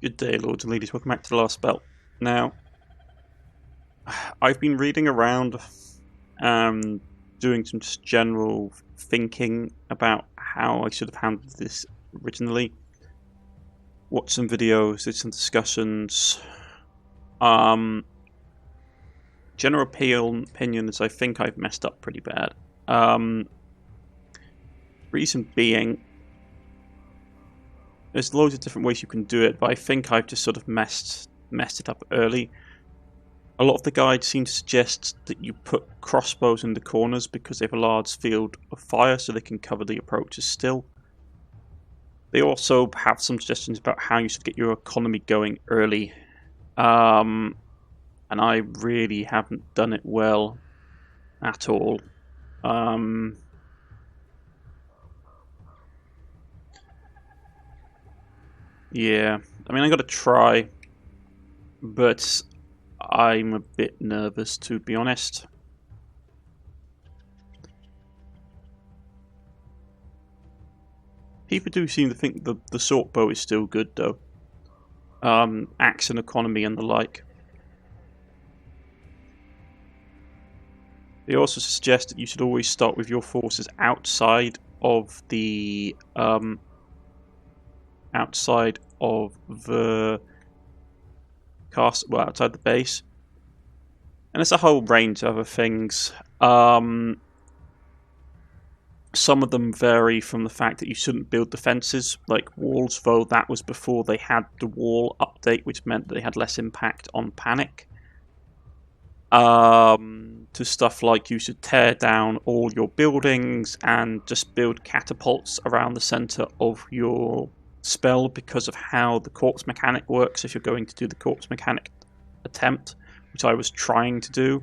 Good day, Lords and Ladies. Welcome back to the Last Belt. Now, I've been reading around, doing some just general thinking about how I should have handled this originally. Watched some videos, did some discussions. General opinion is I think I've messed up pretty bad. Reason being, there's loads of different ways you can do it, but I think I've just sort of messed it up early. A lot of the guides seem to suggest that you put crossbows in the corners because they have a large field of fire so they can cover the approaches still. They also have some suggestions about how you should get your economy going early. And I really haven't done it well at all. Yeah, I mean, I got to try, but I'm a bit nervous, to be honest. People do seem to think the sword bow is still good, though. Axe and economy and the like. They also suggest that you should always start with your forces outside of the castle, well, outside the base. And there's a whole range of other things. Some of them vary from the fact that you shouldn't build defences, like walls, though that was before they had the wall update, which meant that they had less impact on panic. To stuff like you should tear down all your buildings and just build catapults around the centre of your spell because of how the corpse mechanic works if you're going to do the corpse mechanic attempt, which I was trying to do.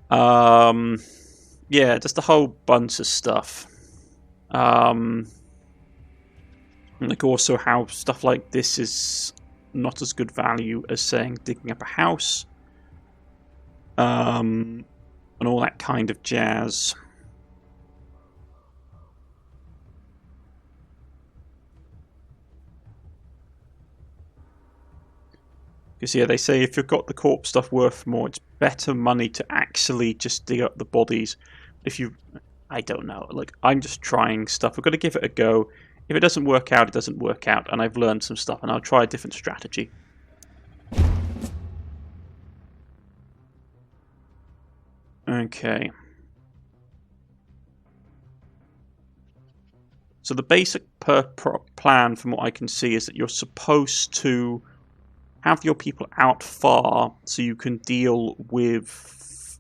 Yeah, just a whole bunch of stuff. And like also how stuff like this is not as good value as, saying, digging up a house. And all that kind of jazz. Because yeah, they say if you've got the corpse stuff worth more, it's better money to actually just dig up the bodies. If you, I don't know, like, I'm just trying stuff. I've got to give it a go. If it doesn't work out, it doesn't work out, and I've learned some stuff, and I'll try a different strategy. Okay. So the basic plan, from what I can see, is that you're supposed to have your people out far so you can deal with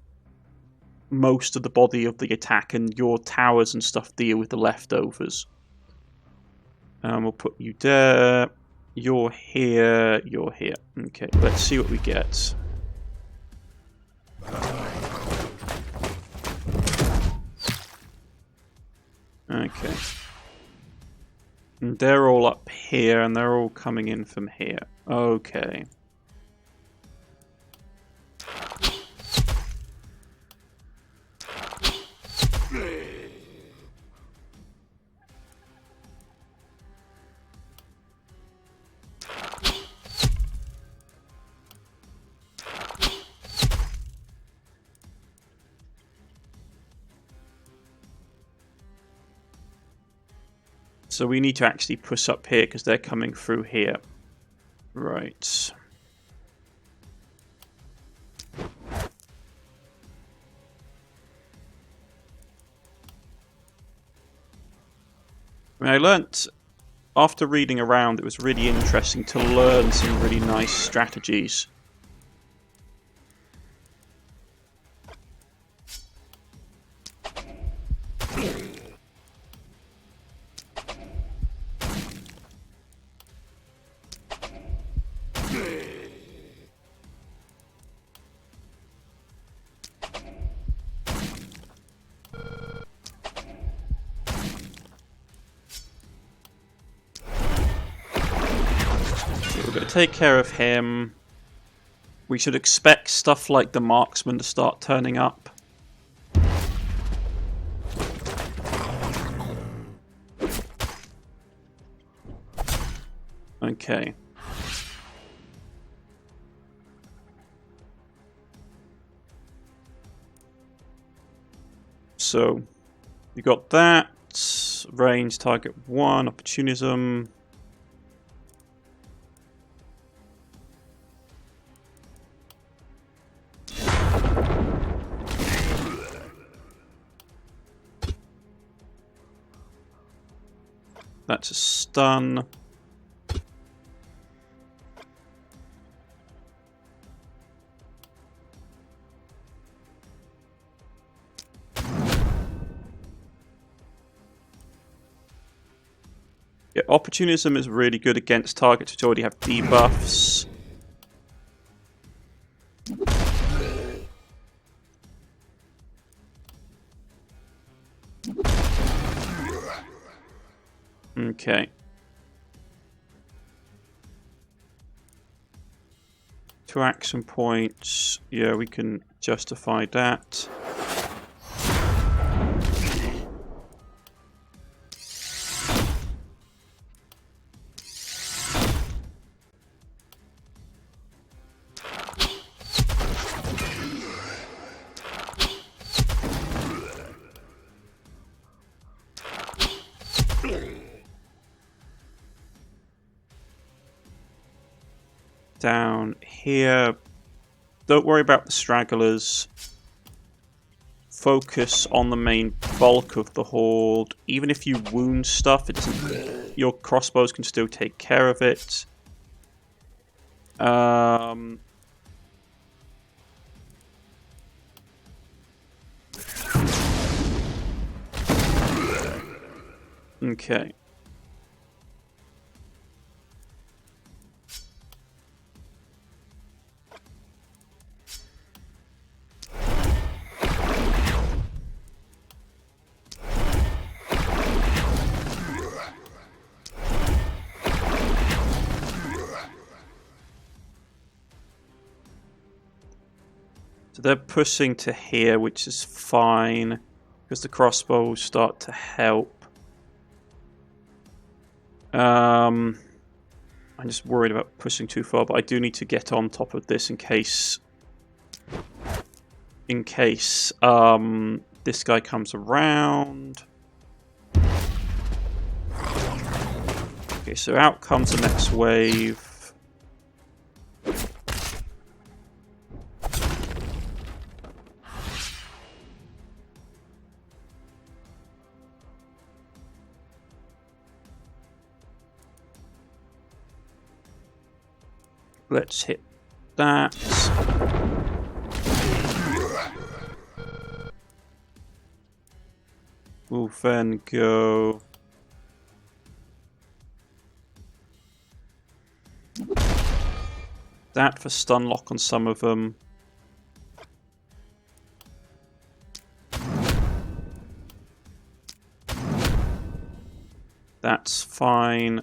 most of the body of the attack, and your towers and stuff deal with the leftovers. We'll put you there. You're here. You're here. Okay, let's see what we get. Okay. And they're all up here, and they're all coming in from here. Okay. So we need to actually push up here because they're coming through here. Right. I mean, I learnt, after reading around, it was really interesting to learn some really nice strategies. We're going to take care of him. We should expect stuff like the marksman to start turning up. Okay. So, you got that. Range, target 1, opportunism. That's a stun. Yeah, opportunism is really good against targets which already have debuffs. Okay. 2 action points. Yeah, we can justify that. Down here. Don't worry about the stragglers. Focus on the main bulk of the horde. Even if you wound stuff, it doesn't. Your crossbows can still take care of it. Okay. So they're pushing to here, which is fine, because the crossbows start to help. I'm just worried about pushing too far, but I do need to get on top of this in case this guy comes around. Okay, so out comes the next wave. Let's hit that. We'll then go... that for stun lock on some of them. That's fine.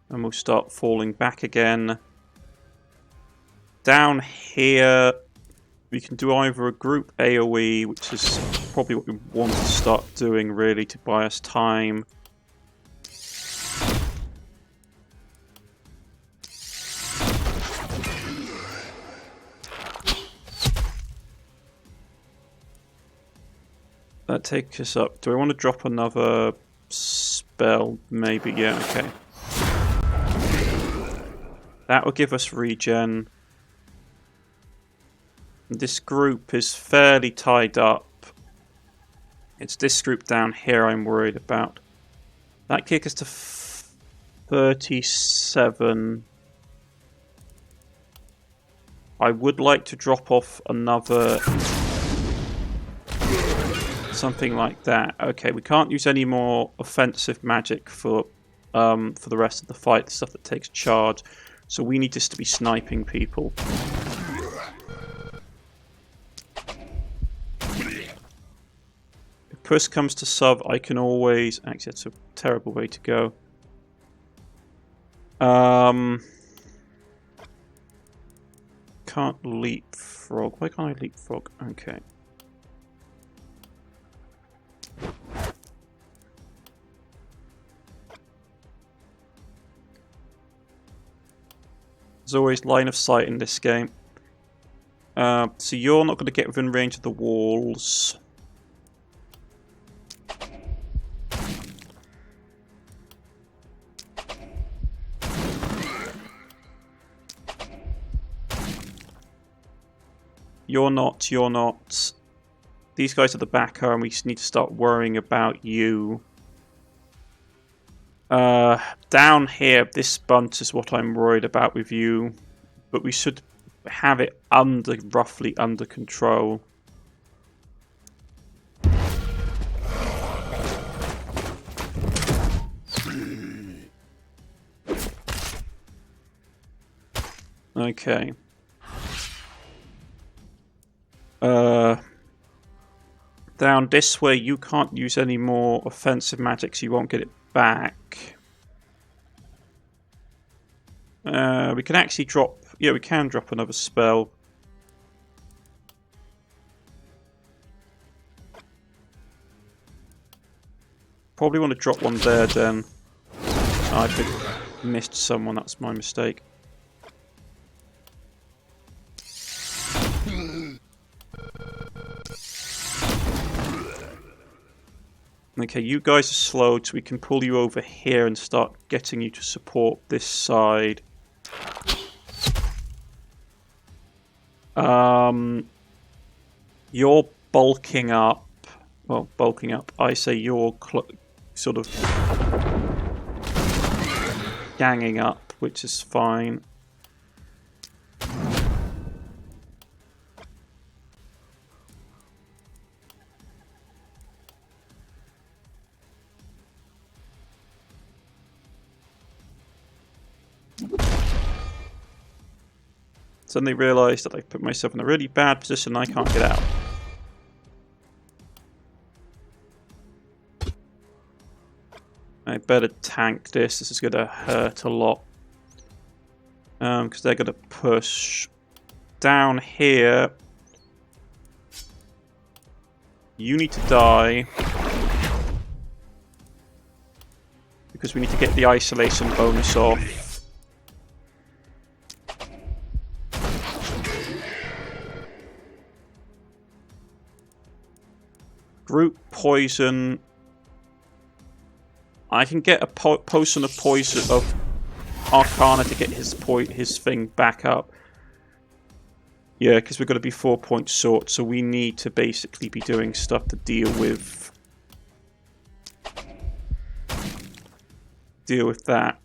And we'll start falling back again. Down here, we can do either a group AoE, which is probably what we want to start doing really to buy us time. That takes us up. Do I want to drop another spell? Maybe, yeah, okay. That will give us regen. This group is fairly tied up. It's this group down here I'm worried about. That kick us to 37. I would like to drop off another... something like that. Okay, we can't use any more offensive magic for the rest of the fight, the stuff that takes charge. So we need this to be sniping people. If push comes to shove, I can always... actually, that's a terrible way to go. Can't leapfrog. Why can't I leapfrog? Okay. There's always line of sight in this game. So you're not going to get within range of the walls. You're not. These guys are the backer, and we just need to start worrying about you. Down here, this bunt is what I'm worried about with you. But we should have it roughly under control. Okay. Down this way, you can't use any more offensive magic, so you won't get it back. We can actually drop... Yeah, we can drop another spell. Probably want to drop one there, then. I missed someone, that's my mistake. Okay, you guys are slowed, so we can pull you over here and start getting you to support this side. You're bulking up. Well, bulking up. I say you're sort of ganging up, which is fine. Suddenly realised that I put myself in a really bad position and I can't get out. I better tank this. This is going to hurt a lot. Because they're going to push down here. You need to die. Because we need to get the isolation bonus off. Group poison. I can get a potion of poison of Arcana to get his thing back up. Yeah, because we're going to be 4 points short, so we need to basically be doing stuff to deal with that.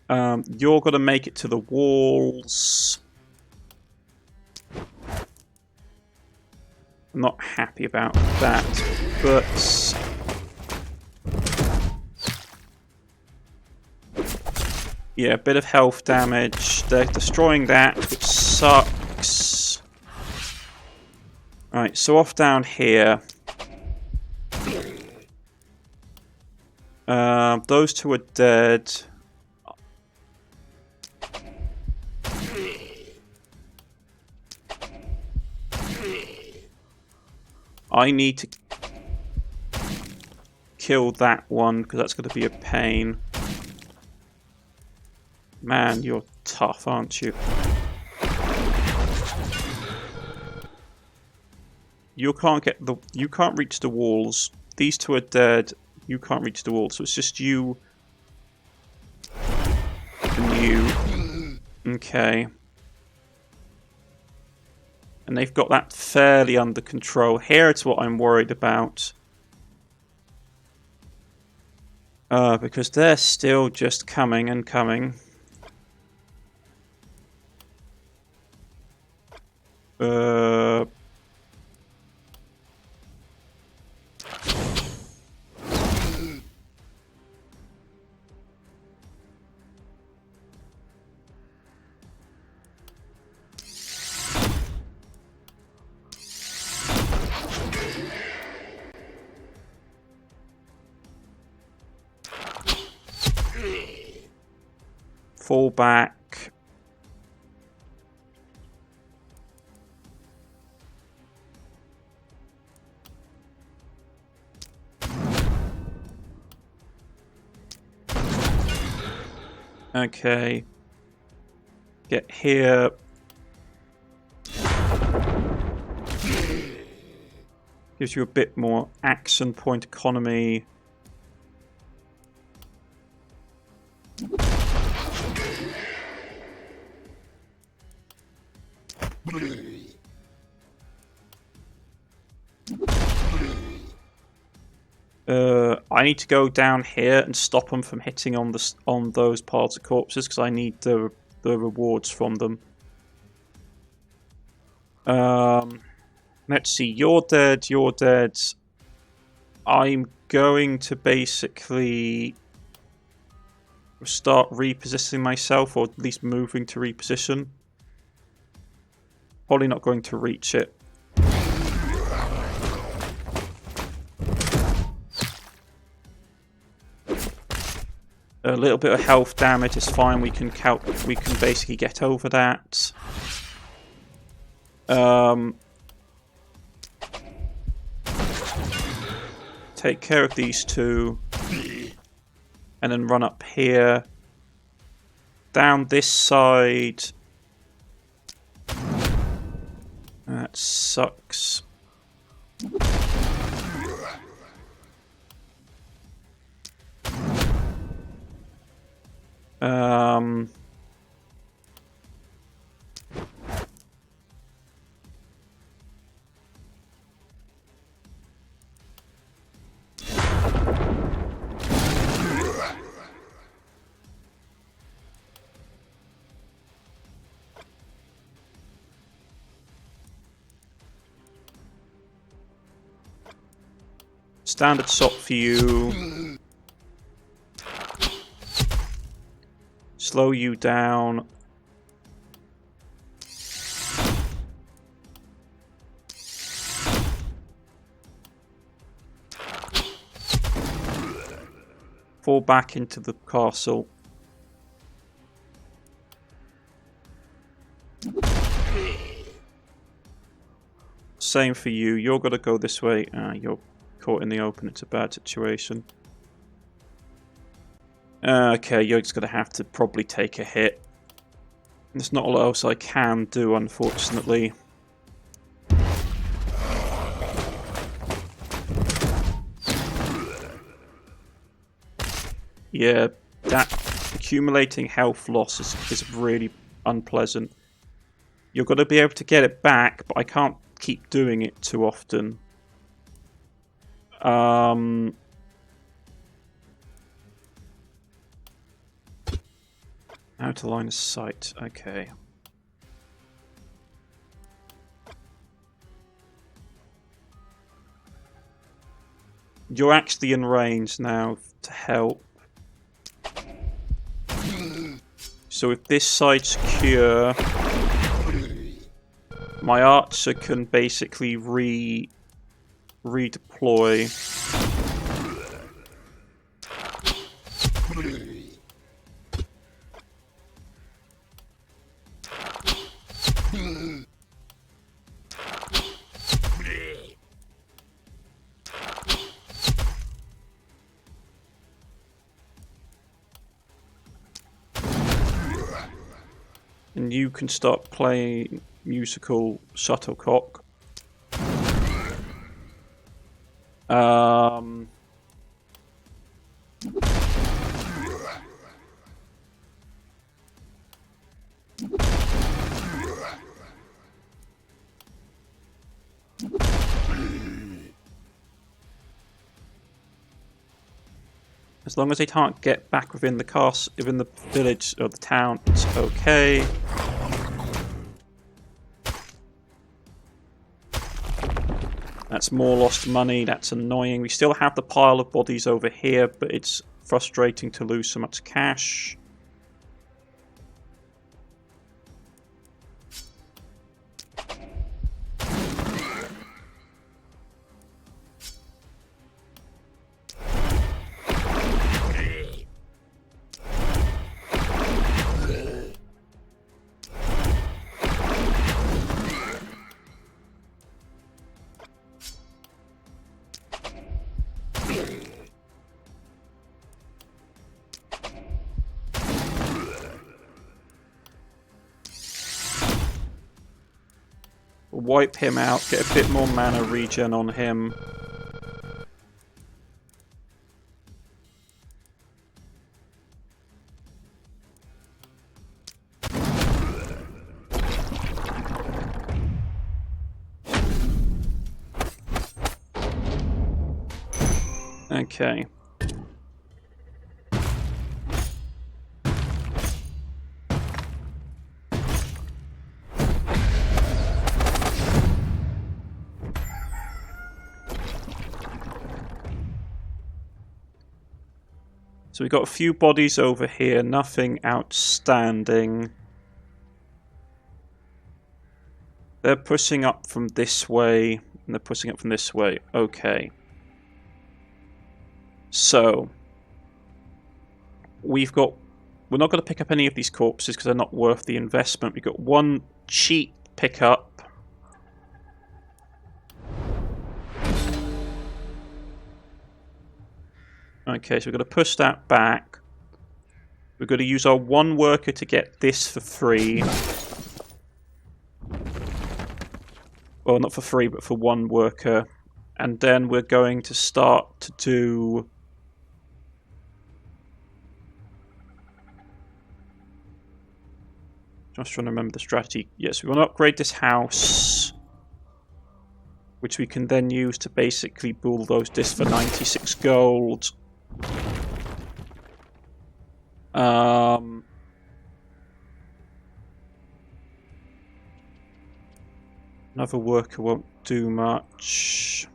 You're going to make it to the walls. I'm not happy about that, but yeah, a bit of health damage. They're destroying that, which sucks. Right, so off down here. Those two are dead. I need to kill that one because that's going to be a pain. Man, you're tough, aren't you? You can't reach the walls. These two are dead. You can't reach the walls, so it's just you and you. Okay. And they've got that fairly under control. Here it's what I'm worried about. Because they're still just coming and coming. Fall back. Okay. Get here. Gives you a bit more action point economy. I need to go down here and stop them from hitting on those piles of corpses because I need the rewards from them. Let's see. You're dead. You're dead. I'm going to basically start repositioning myself, or at least moving to reposition. Probably not going to reach it. A little bit of health damage is fine. We can basically get over that. Take care of these two, and then run up here. Down this side. That sucks. Standard shot for you. Slow you down. Fall back into the castle. Same for you. You're gonna go this way. You're caught in the open. It's a bad situation. Okay, you're just gonna have to probably take a hit. There's not a lot else I can do, unfortunately. Yeah, that accumulating health loss is really unpleasant. You're going to be able to get it back, but I can't keep doing it too often. Out of line of sight, okay. You're actually in range now to help. So if this side's secure, my archer can basically redeploy. And you can start playing musical shuttlecock. As long as they can't get back within the castle, within the village or the town, it's okay. That's more lost money, that's annoying. We still have the pile of bodies over here, but it's frustrating to lose so much cash. wipe him out, get a bit more mana regen on him. Okay. So we've got a few bodies over here, nothing outstanding. They're pushing up from this way, and they're pushing up from this way. Okay. So, we're not going to pick up any of these corpses because they're not worth the investment. We've got one cheap pickup. Okay, so we're going to push that back. We're going to use our one worker to get this for free. Well, not for free, but for one worker. And then we're going to start to do... Just trying to remember the strategy. Yes, we want to upgrade this house, which we can then use to basically bulldoze this for 96 gold. Another worker won't do much.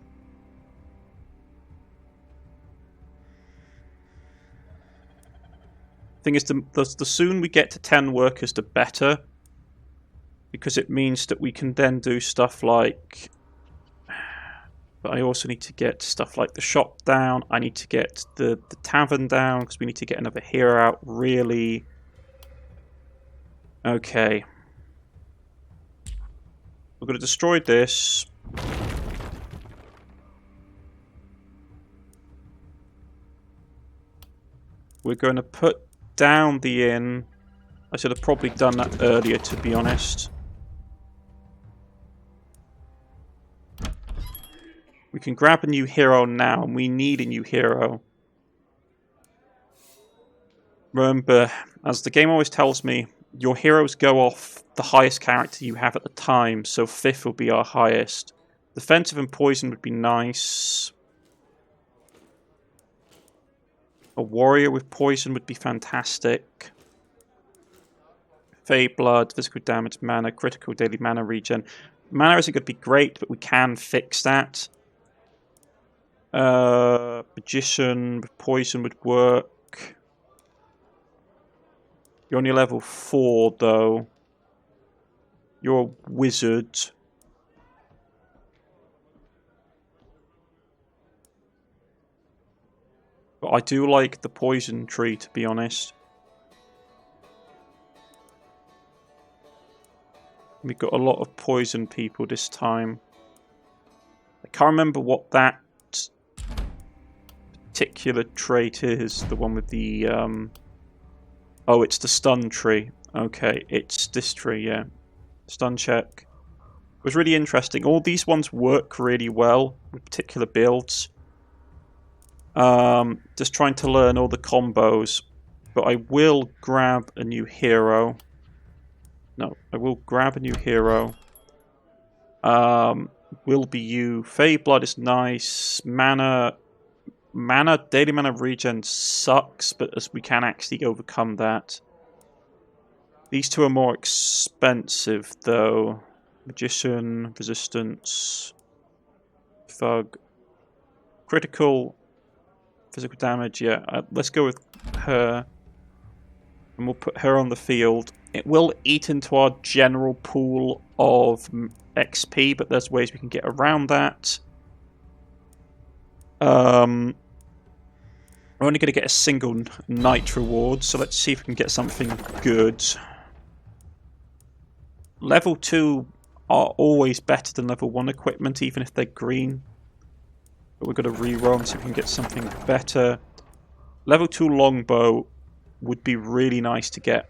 Thing is, the sooner we get to 10 workers, the better. Because it means that we can then do stuff like... But I also need to get stuff like the shop down. I need to get the tavern down, because we need to get another hero out, really. Okay. We're going to destroy this. We're going to put down the inn. I should have probably done that earlier, to be honest. We can grab a new hero now, and we need a new hero. Remember, as the game always tells me, your heroes go off the highest character you have at the time, so 5th will be our highest. Defensive and poison would be nice. A warrior with poison would be fantastic. Fey blood, physical damage, mana, critical daily mana regen. Mana isn't going to be great, but we can fix that. Magician with poison would work. You're only level 4 though. You're a wizard. But I do like the poison tree, to be honest. We've got a lot of poison people this time. I can't remember what that particular trait is. The one with the... Oh, it's the stun tree. Okay, it's this tree, yeah. Stun check. It was really interesting. All these ones work really well with particular builds. Just trying to learn all the combos. But I will grab a new hero. No, I will grab a new hero. Will be you. Fey blood is nice. Daily mana regen sucks, but as we can actually overcome that. These two are more expensive, though. Magician, resistance, thug, critical, physical damage. Yeah, let's go with her, and we'll put her on the field. It will eat into our general pool of XP, but there's ways we can get around that. We're only going to get a single knight reward, so let's see if we can get something good. Level 2 are always better than level 1 equipment, even if they're green. But we're going to reroll and see if we can get something better. Level 2 longbow would be really nice to get.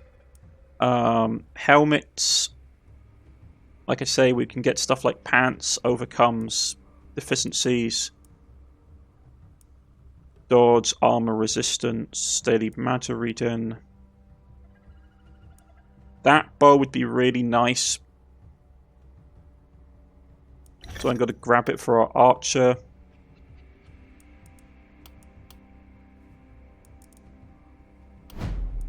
Helmets. Like I say, we can get stuff like pants, overcomes deficiencies, dodge, armor resistance, daily matter regen. That bow would be really nice. So I'm going to grab it for our archer.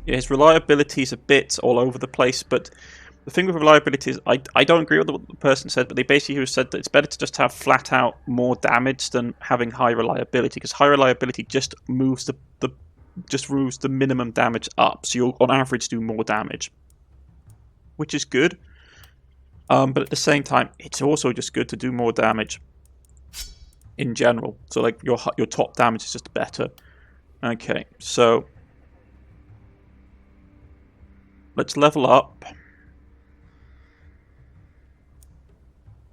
Yeah, his reliability is a bit all over the place, but the thing with reliability is I don't agree with what the person said, but they basically said that it's better to just have flat out more damage than having high reliability, because high reliability just moves the minimum damage up, so you'll on average do more damage, which is good. But at the same time, it's also just good to do more damage in general. So like your top damage is just better. Okay, so let's level up.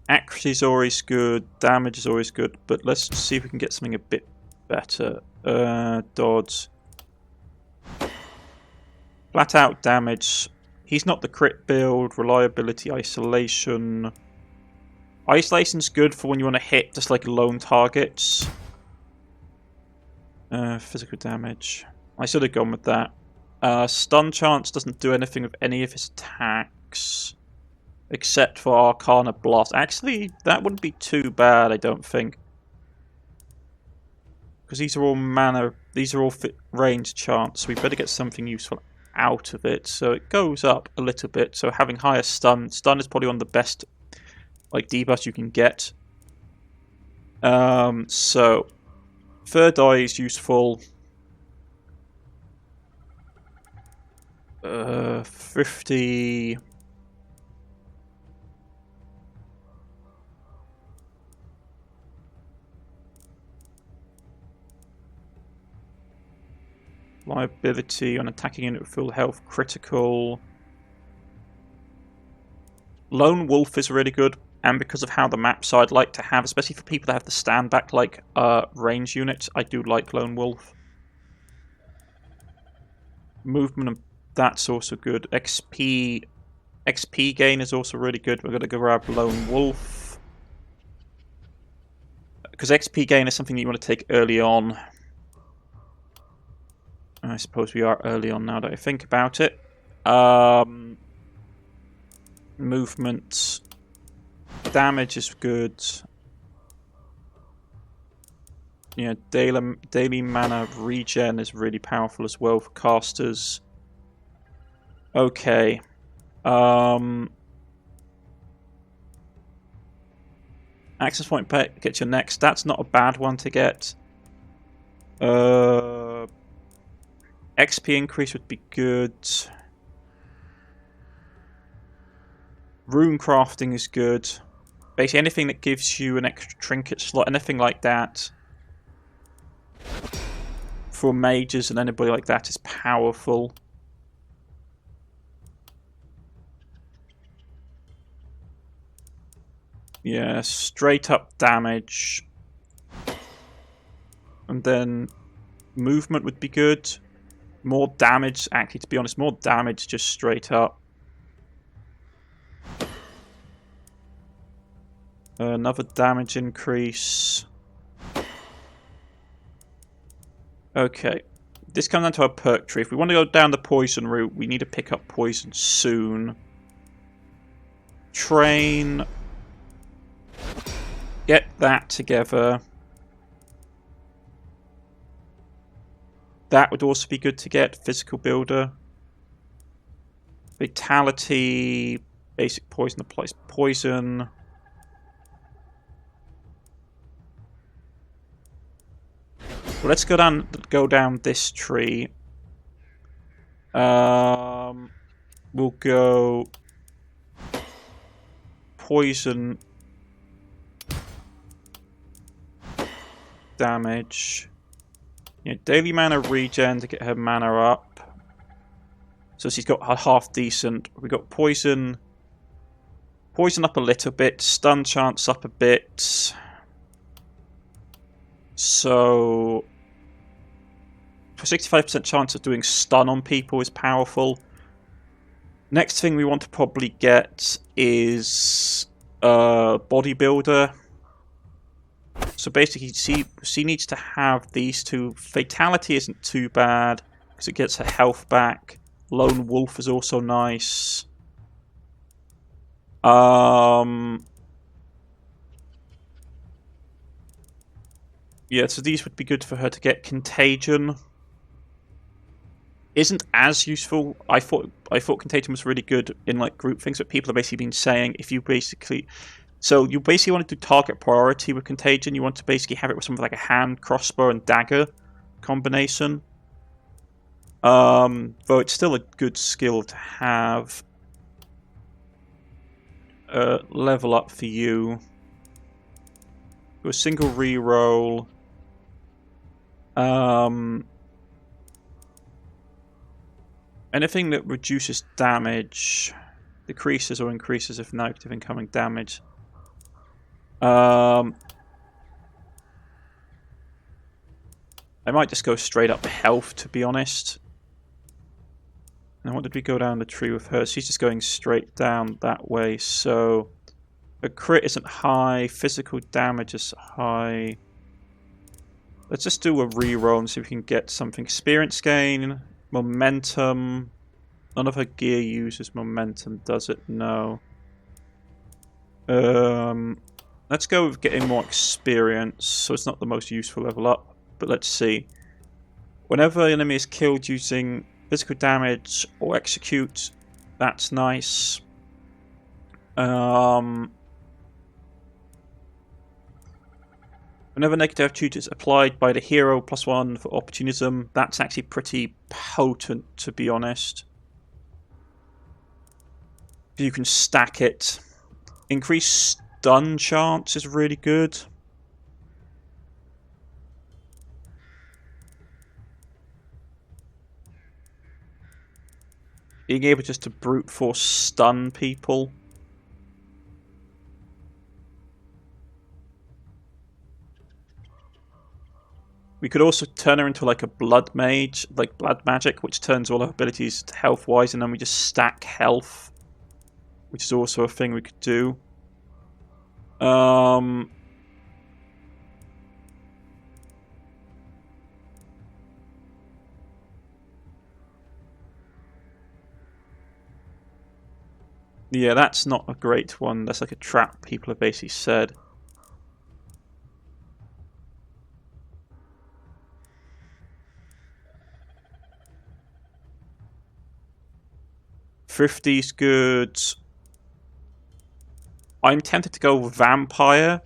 Accuracy is always good, damage is always good, but let's see if we can get something a bit better. Dodge. Flat out damage. He's not the crit build. Reliability, isolation. Isolation's good for when you want to hit just like lone targets. Physical damage. I should have gone with that. Stun chance doesn't do anything with any of his attacks. Except for Arcana Blast. Actually, that wouldn't be too bad, I don't think. Because these are all mana, these are all range chants, so we better get something useful out of it. So it goes up a little bit, so having higher stun. Stun is probably one of the best like debuffs you can get. So third eye is useful. 50... Liability on attacking unit with full health, critical. Lone Wolf is really good, and because of how the maps I'd like to have, especially for people that have to stand back like range units, I do like Lone Wolf. Movement, that's also good. XP gain is also really good. We're going to go grab Lone Wolf. Because XP gain is something that you want to take early on. I suppose we are early on now that I think about it. Movement. Damage is good. Yeah, daily mana regen is really powerful as well for casters. Okay. Access point gets your next. That's not a bad one to get. XP increase would be good. Rune crafting is good. Basically anything that gives you an extra trinket slot, anything like that. For mages and anybody like that is powerful. Yeah, straight up damage. And then movement would be good. More damage, actually, to be honest, more damage just straight up. Another damage increase. Okay. This comes down to our perk tree. If we want to go down the poison route, we need to pick up poison soon. Train. Get that together. That would also be good to get. Physical builder. Vitality. Basic poison applies poison. Well, let's go down this tree. We'll go poison damage. Yeah, daily mana regen to get her mana up. So she's got her half decent. We got poison. Poison up a little bit. Stun chance up a bit. So for 65% chance of doing stun on people is powerful. Next thing we want to probably get is bodybuilder. So basically, she needs to have these two. Fatality isn't too bad because it gets her health back. Lone wolf is also nice. Yeah, so these would be good for her to get. Contagion isn't as useful. I thought Contagion was really good in like group things, but people have basically been saying if you basically... So you basically want to do target priority with Contagion. You want to basically have it with something like a hand, crossbow, and dagger combination. Though it's still a good skill to have. Level up for you. Do a single reroll. Anything that reduces damage, decreases or increases if negative incoming damage. I might just go straight up health, to be honest. And what did we go down the tree with her? She's just going straight down that way, so... Her crit isn't high, physical damage is high. Let's just do a reroll and see if we can get something. Experience gain, momentum. None of her gear uses momentum, does it? No. Let's go with getting more experience, so it's not the most useful level up. But let's see. Whenever an enemy is killed using physical damage or execute, that's nice. Whenever negative attitude is applied by the hero, +1 for opportunism, that's actually pretty potent, to be honest. You can stack it. Increased stun chance is really good. Being able just to brute force stun people. We could also turn her into like a blood mage, like blood magic, which turns all her abilities to health-wise, and then we just stack health, which is also a thing we could do. Yeah, that's not a great one. That's like a trap, people have basically said. Thrifty's good. I'm tempted to go vampire.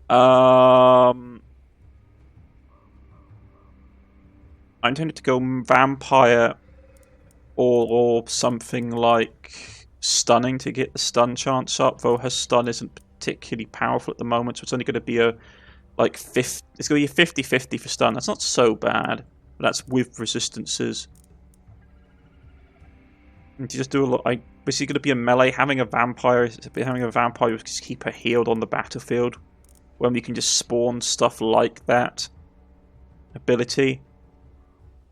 I'm tempted to go vampire or something like stunning to get the stun chance up, though her stun isn't particularly powerful at the moment, so it's only going to be a like 50, it's going to be a 50-50 for stun. That's not so bad. But that's with resistances. And to just do a lot, basically going to be a melee. Having a vampire will just keep her healed on the battlefield, when we can just spawn stuff like that ability.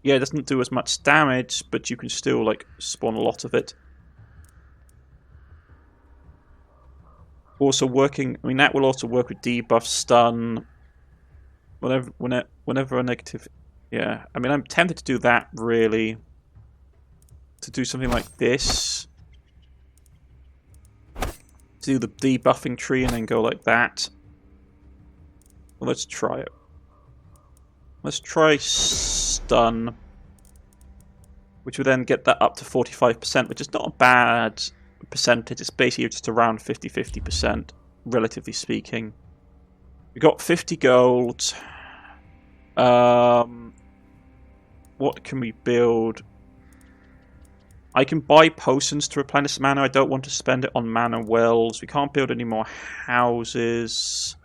Yeah, it doesn't do as much damage, but you can still like spawn a lot of it. Also working, I mean that will also work with debuff, stun, whenever a negative. Yeah, I mean I'm tempted to do that really. To do something like this. Do the debuffing tree and then go like that. Well, let's try it. Let's try stun, which would then get that up to 45%, which is not a bad percentage. It's basically just around 50-50%, relatively speaking. We got 50 gold. What can we build? I can buy potions to replenish mana. I don't want to spend it on mana wells. We can't build any more houses.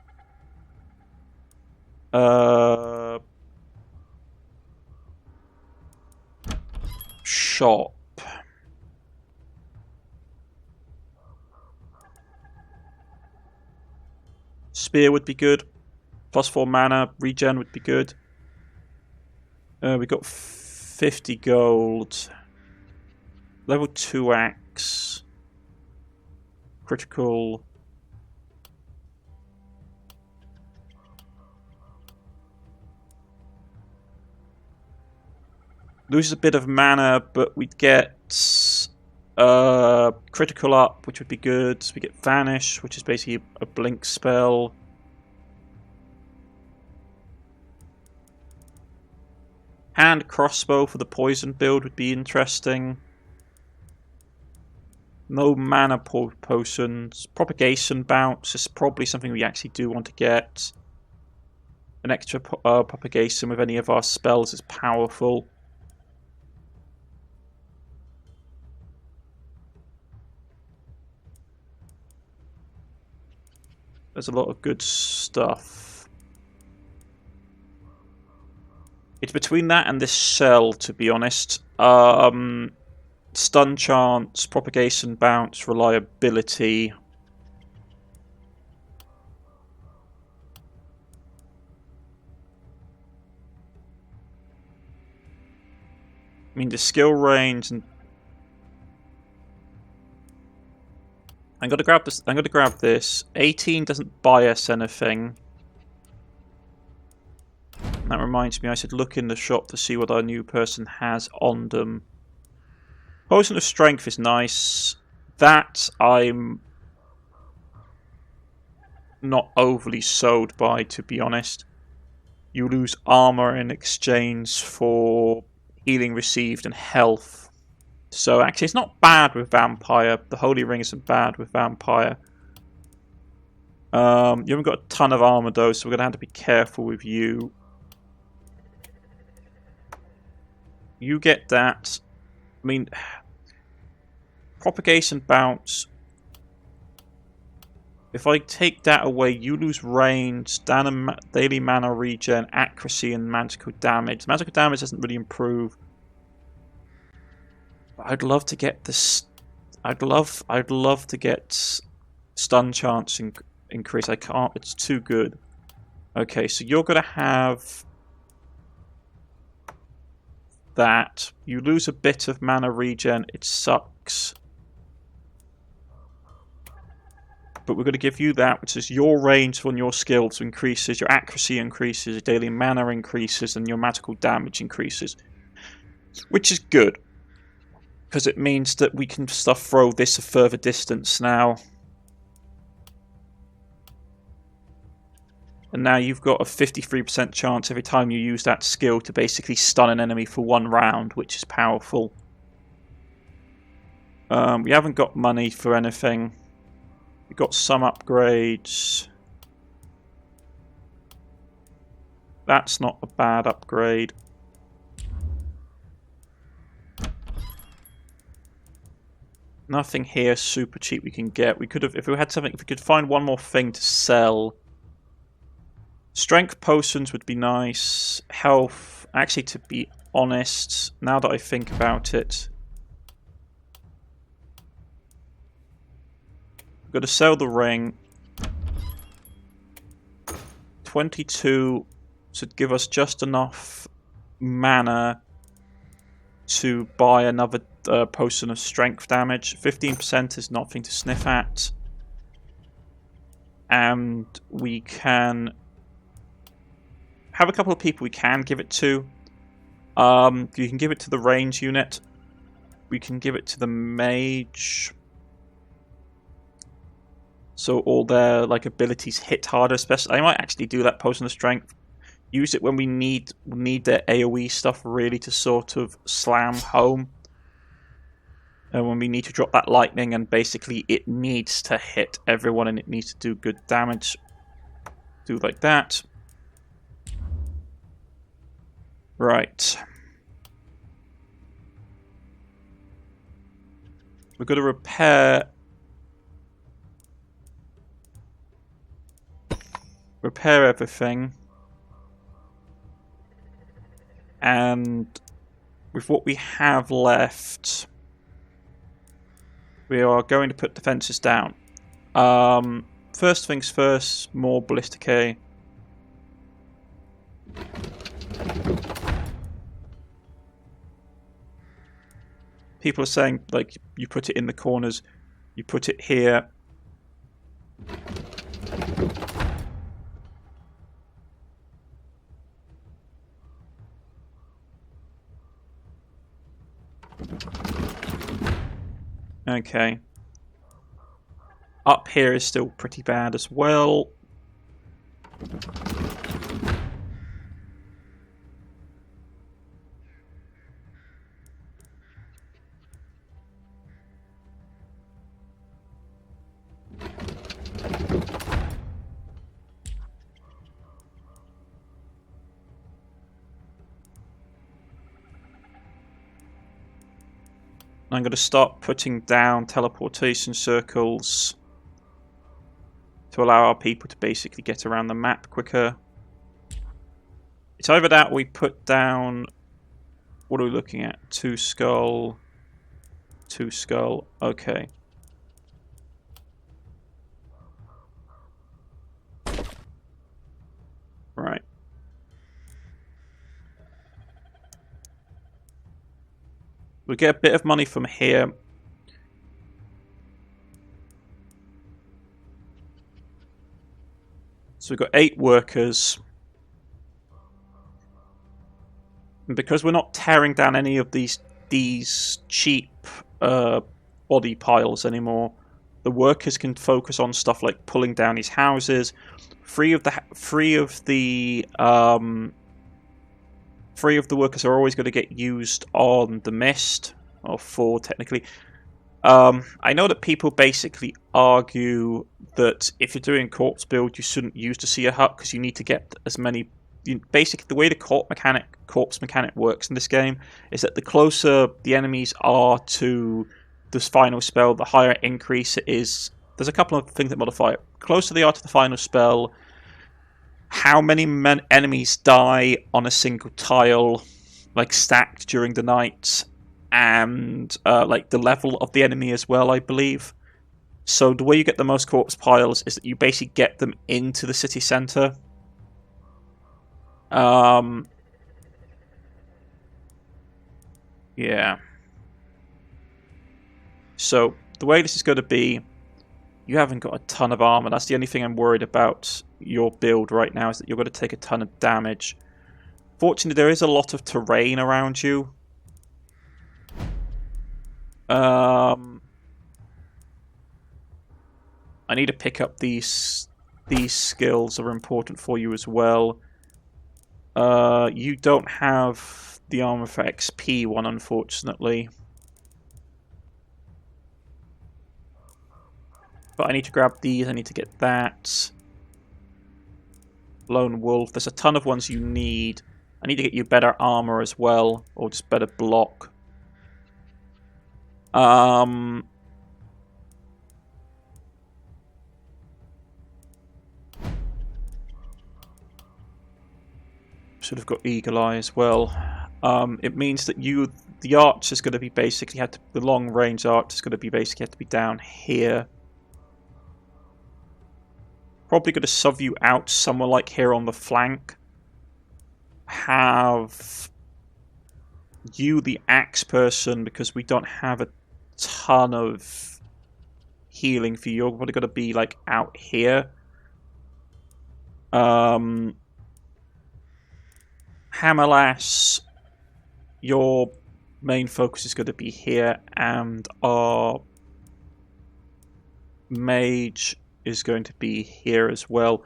Shop. Spear would be good. +4 mana. Regen would be good. We got 50 gold. level 2 axe. Critical. Loses a bit of mana, but we'd get critical up, which would be good. We get banish, which is basically a blink spell. Hand crossbow for the poison build would be interesting. No mana potions. Propagation bounce is probably something we actually do want to get. An extra propagation with any of our spells is powerful. There's a lot of good stuff. It's between that and this shell, to be honest. Stun chance, propagation bounce, reliability. I mean, the skill range and I'm gonna grab this. I'm gonna grab this. 18 doesn't buy us anything. That reminds me, I should look in the shop to see what our new person has on them. Potion of Strength is nice. That I'm not overly sold by, to be honest. You lose armor in exchange for healing received and health. So actually it's not bad with Vampire. The Holy Ring isn't bad with Vampire. You haven't got a ton of armor though, so we're going to have to be careful with you. You get that. I mean, propagation bounce. If I take that away, you lose range, daily mana regen, accuracy, and magical damage. Magical damage doesn't really improve. I'd love to get this. I'd love to get stun chance increase. I can't. It's too good. Okay, so you're gonna have that. You lose a bit of mana regen. It sucks. But we're going to give you that, which is your range on your skills increases, your accuracy increases, your daily mana increases, and your magical damage increases. Which is good. Because it means that we can throw this a further distance now. And now you've got a 53% chance every time you use that skill to basically stun an enemy for 1 round, which is powerful. We haven't got money for anything. We've got some upgrades. That's not a bad upgrade. Nothing here super cheap we can get. We could have, if we had something, if we could find one more thing to sell. Strength potions would be nice. Health, actually, to be honest, now that I think about it, I've got to sell the ring. 22 should give us just enough mana to buy another potion of strength damage. 15% is nothing to sniff at. And we can have a couple of people we can give it to. You can give it to the range unit. We can give it to the mage. So all their abilities hit harder. Especially, I might actually do that potion of strength. Use it when we need their AoE stuff really to sort of slam home. And when we need to drop that lightning and basically it needs to hit everyone and it needs to do good damage. Do like that. Right. We're going to repair everything. And with what we have left, we are going to put defenses down. First things first, more ballistic A. People are saying, like, you put it in the corners, you put it here. Okay. Up here is still pretty bad as well. I'm going to start putting down teleportation circles to allow our people to basically get around the map quicker. It's either that we put down... What are we looking at? 2 skull. 2 skull. Okay. Right. We get a bit of money from here. So we've got 8 workers. And because we're not tearing down any of these cheap body piles anymore, the workers can focus on stuff like pulling down these houses. 3 of the workers are always going to get used on the mist, or 4 technically. I know that people basically argue that if you're doing corpse build, you shouldn't use the seer hut because you need to get as many. Basically, the way the corpse mechanic works in this game is that the closer the enemies are to this final spell, the higher increase it is. There's a couple of things that modify it. The closer they are to the final spell, how many enemies die on a single tile, like stacked during the night, and like the level of the enemy as well, I believe. So the way you get the most corpse piles is that you basically get them into the city centre. Yeah. So the way this is going to be, you haven't got a ton of armor. That's the only thing I'm worried about your build right now, is that you're going to take a ton of damage. Fortunately, there is a lot of terrain around you. I need to pick up these skills are important for you as well. You don't have the armor for XP one, unfortunately. But I need to grab these, I need to get that. Lone Wolf, there's a ton of ones you need. I need to get you better armor as well, or just better block. Should have got Eagle Eye as well. It means that the arch is going to be basically the long range arch is going to be basically have to be down here. Probably going to sub you out somewhere like here on the flank. Have you the axe person, because we don't have a ton of healing for you. You're probably going to be like out here. Hammerlass, your main focus is going to be here, and our mage is going to be here as well.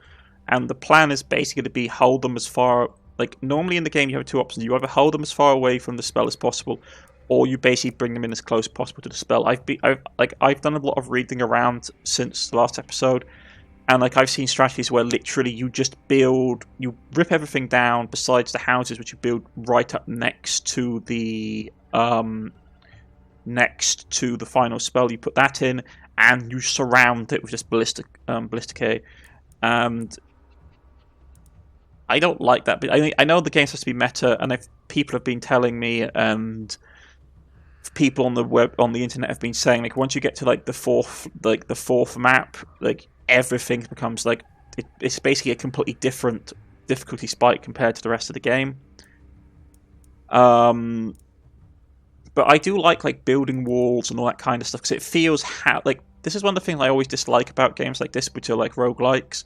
And the plan is basically to be hold them as far... Like, normally in the game you have 2 options. You either hold them as far away from the spell as possible, or you basically bring them in as close as possible to the spell. I've done a lot of reading around since the last episode, and like I've seen strategies where literally you just you rip everything down besides the houses, which you build right up next to the final spell. You put that in, and you surround it with just ballistic and I don't like that, but I know the game's supposed to be meta, and if people have been telling me, and people on the internet have been saying, like, once you get to like the fourth map, like everything becomes like it's basically a completely different difficulty spike compared to the rest of the game. But I do like building walls and all that kind of stuff because it feels like this is one of the things I always dislike about games like this, which are like roguelikes,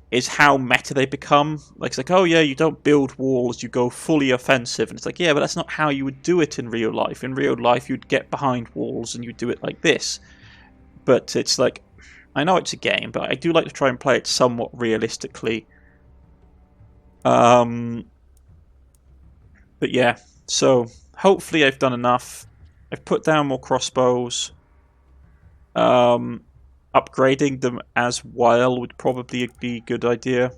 is how meta they become. Like it's like, oh yeah, you don't build walls, you go fully offensive, and it's like, yeah, but that's not how you would do it in real life. In real life, you'd get behind walls and you'd do it like this. But it's like, I know it's a game, but I do like to try and play it somewhat realistically. But yeah, so hopefully I've done enough. I've put down more crossbows. Upgrading them as well would probably be a good idea.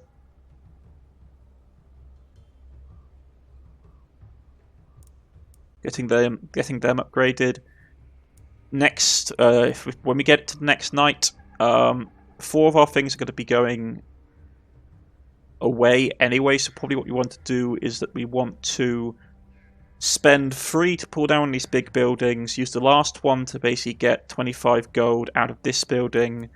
Getting them upgraded. Next, when we get to the next night, 4 of our things are going to be going away anyway, so probably what we want to do is that we want to spend 3 to pull down these big buildings, use the last one to basically get 25 gold out of this building,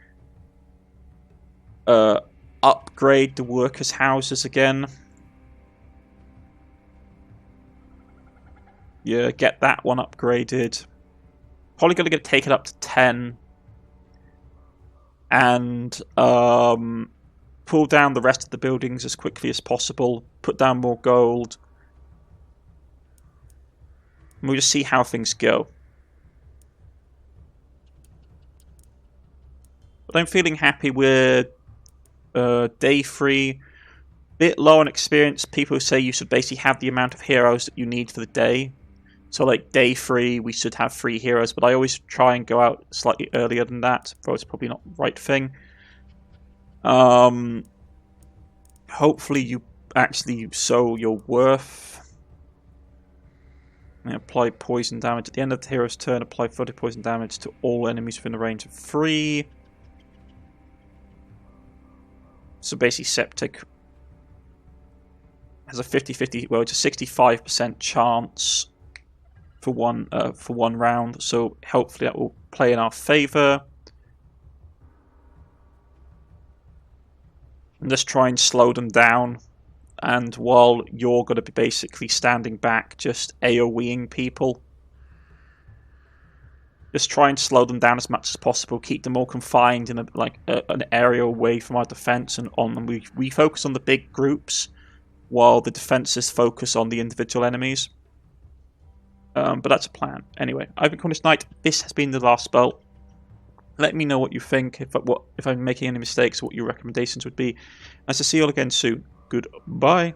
upgrade the workers' houses again. Yeah, get that one upgraded. Probably going to take it up to 10. And pull down the rest of the buildings as quickly as possible. Put down more gold. And we'll just see how things go. But I'm feeling happy with day 3. Bit low on experience. People say you should basically have the amount of heroes that you need for the day. So like day 3, we should have 3 heroes, but I always try and go out slightly earlier than that, though it's probably not the right thing. Hopefully you actually sow your worth. And apply poison damage. At the end of the hero's turn, apply 30 poison damage to all enemies within a range of 3. So basically Septic has a 50-50, well, it's a 65% chance for one round, so hopefully that will play in our favour. And just try and slow them down, and while you're going to be basically standing back, just AoEing people. Just try and slow them down as much as possible, keep them all confined in an area away from our defence, and we focus on the big groups, while the defences focus on the individual enemies. But that's a plan. Anyway, I've been Cornish-knight. This has been the last spell. Let me know what you think, if I'm making any mistakes, what your recommendations would be. And to see you all again soon. Goodbye.